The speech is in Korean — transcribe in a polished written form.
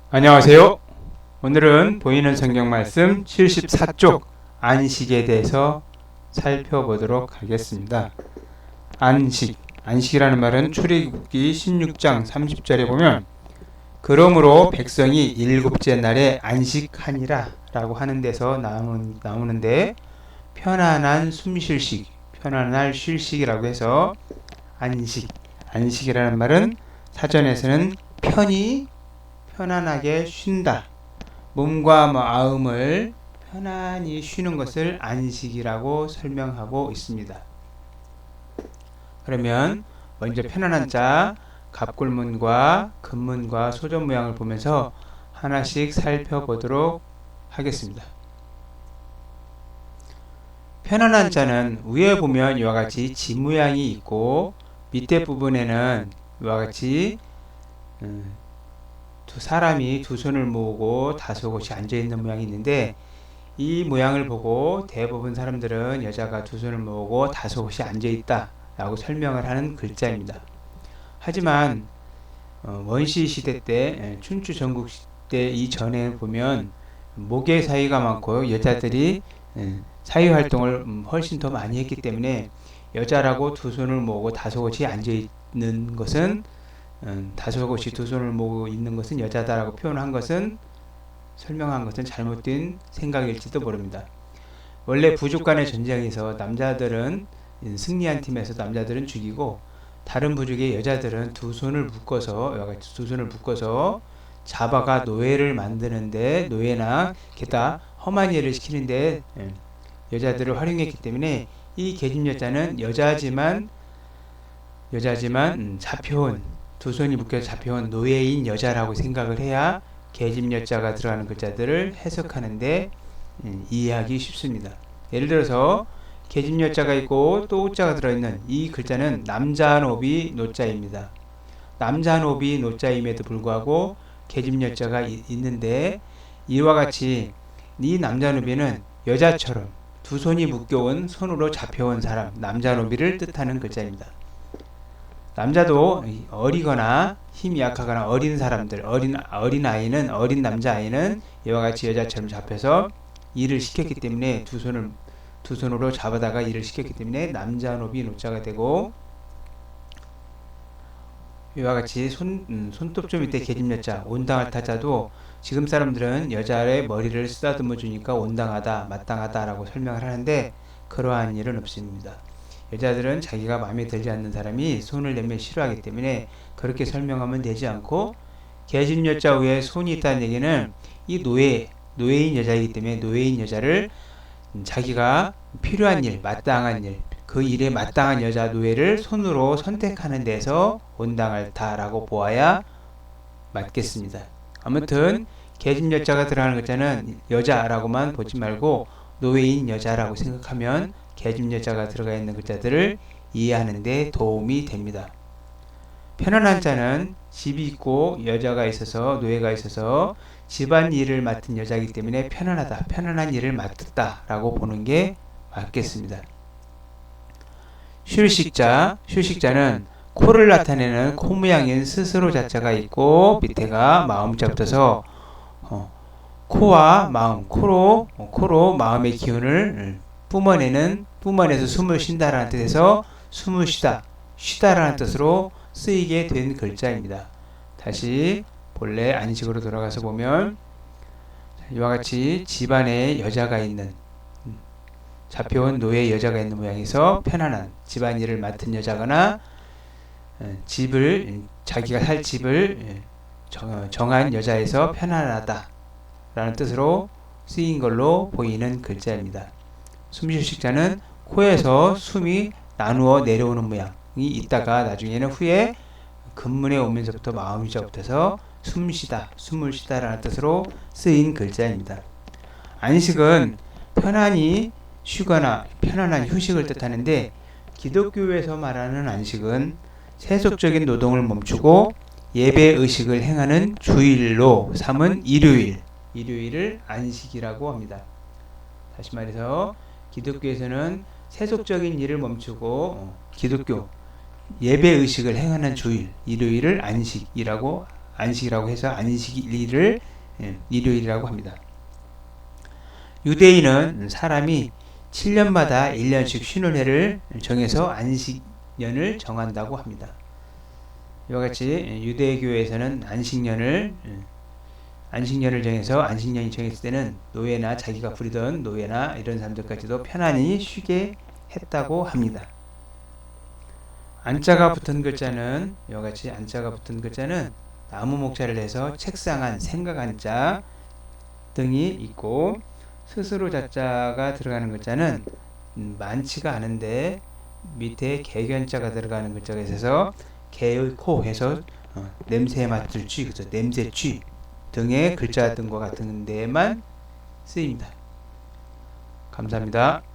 안녕하세요. 오늘은 보이는 성경 말씀 74쪽 안식에 대해서 살펴보도록 하겠습니다. 안식이라는 말은 출애굽기 16장 30절에 보면 그러므로 백성이 일곱째 날에 안식하니라 라고 하는 데서 나오는데 편안한 숨쉴식, 편안할 쉴식이라고 해서 안식이라는 말은 사전에서는 편안하게 쉰다. 몸과 마음을 편안히 쉬는 것을 안식이라고 설명하고 있습니다. 그러면 먼저 편안한 자, 갑골문과 근문과 소전 모양을 보면서 하나씩 살펴보도록 하겠습니다. 편안한 자는 위에 보면 이와 같이 지 모양이 있고 밑에 부분에는 이와 같이 두 사람이 두 손을 모으고 다소곳이 앉아있는 모양이 있는데 이 모양을 보고 대부분 사람들은 여자가 두 손을 모으고 다소곳이 앉아있다 라고 설명을 하는 글자입니다. 하지만 원시 시대 때 춘추 전국 시대 이전에 보면 목의 사이가 많고 여자들이 사회활동을 훨씬 더 많이 했기 때문에 여자라고 두 손을 모으고 다소곳이 앉아있는 것은 다소곳이 두 손을 모으고 있는 것은 여자다라고 표현한 것은 설명한 것은 잘못된 생각일지도 모릅니다. 원래 부족 간의 전쟁에서 남자들은 승리한 팀에서 남자들은 죽이고 다른 부족의 여자들은 두 손을 묶어서 잡아가 노예를 만드는데 노예나 게다 험한 일을 시키는데 여자들을 활용했기 때문에 이 계집여자는 여자지만 잡혀온 두 손이 묶여서 잡혀온 노예인 여자라고 생각을 해야 계집여자가 들어가는 글자들을 해석하는데 이해하기 쉽습니다. 예를 들어서 계집여자가 있고 또 오자가 들어있는 이 글자는 남자노비 노자입니다. 남자노비 노자임에도 불구하고 계집여자가 있는데 이와 같이 이 남자노비는 여자처럼 두 손이 묶여온 손으로 잡혀온 사람 남자노비를 뜻하는 글자입니다. 남자도 어리거나 힘이 약하거나 어린 사람들, 어린 남자아이는 이와 같이 여자처럼 잡혀서 일을 시켰기 때문에 두 손으로 잡아다가 일을 시켰기 때문에 남자노비 노자가 되고 이와 같이 손톱 좀 밑에 계집여자, 온당할 타자도 지금 사람들은 여자의 머리를 쓰다듬어 주니까 온당하다, 마땅하다 라고 설명을 하는데 그러한 일은 없습니다. 여자들은 자기가 마음에 들지 않는 사람이 손을 내면 싫어하기 때문에 그렇게 설명하면 되지 않고 계집여자 위에 손이 있다는 얘기는 이 노예인 여자이기 때문에 노예인 여자를 자기가 필요한 일, 마땅한 일, 그 일에 마땅한 여자 노예를 손으로 선택하는 데서 온당할다라고 보아야 맞겠습니다. 아무튼 계집여자가 들어가는 글자는 여자라고만 보지 말고 노예인 여자라고 생각하면 계집여자가 들어가 있는 글자들을 이해하는 데 도움이 됩니다. 편안한 자는 집이 있고 여자가 있어서 노예가 있어서 집안 일을 맡은 여자이기 때문에 편안하다, 편안한 일을 맡았다 라고 보는 게 맞겠습니다. 휴식자는 코를 나타내는 코 모양인 스스로 자자가 있고 밑에가 마음자 붙어서 코와 마음, 코로 마음의 기운을 뿜어내서 숨을 쉰다라는 뜻에서 숨을 쉬다라는 뜻으로 쓰이게 된 글자입니다. 다시 본래 안식으로 돌아가서 보면 이와 같이 집안에 여자가 있는 잡혀온 노예 여자가 있는 모양에서 편안한 집안일을 맡은 여자거나 자기가 살 집을 정한 여자에서 편안하다 라는 뜻으로 쓰인 걸로 보이는 글자입니다. 숨쉴식자는 코에서 숨이 나누어 내려오는 모양이 있다가 나중에는 후에 근문에 오면서부터 마음자 붙어서 숨을 쉬다라는 뜻으로 쓰인 글자입니다. 안식은 편안히 쉬거나 편안한 휴식을 뜻하는데 기독교에서 말하는 안식은 세속적인 노동을 멈추고 예배의식을 행하는 주일로 삼은 일요일을 안식이라고 합니다. 다시 말해서 기독교에서는 세속적인 일을 멈추고 기독교 예배의식을 행하는 주일, 일요일을 안식이라고 안식이라고 해서 안식일을 일요일이라고 합니다. 유대인은 사람이 7년마다 1년씩 쉬는 해를 정해서 안식년을 정한다고 합니다. 이와 같이 유대교에서는 안식년을 정해서 안식년이 정했을 때는 노예나 자기가 부리던 노예나 이런 사람들까지도 편안히 쉬게 했다고 합니다. 안자가 붙은 글자는 이와 같이 안자가 붙은 글자는 나무 목자를 해서 책상안, 생각안자 등이 있고, 스스로 자자가 들어가는 글자는 많지가 않은데 밑에 개견자가 들어가는 글자가 있어서 개의 코 해서 냄새 맡을 쥐, 그래서 냄새쥐 등의 글자 등과 같은 데에만 쓰입니다. 감사합니다.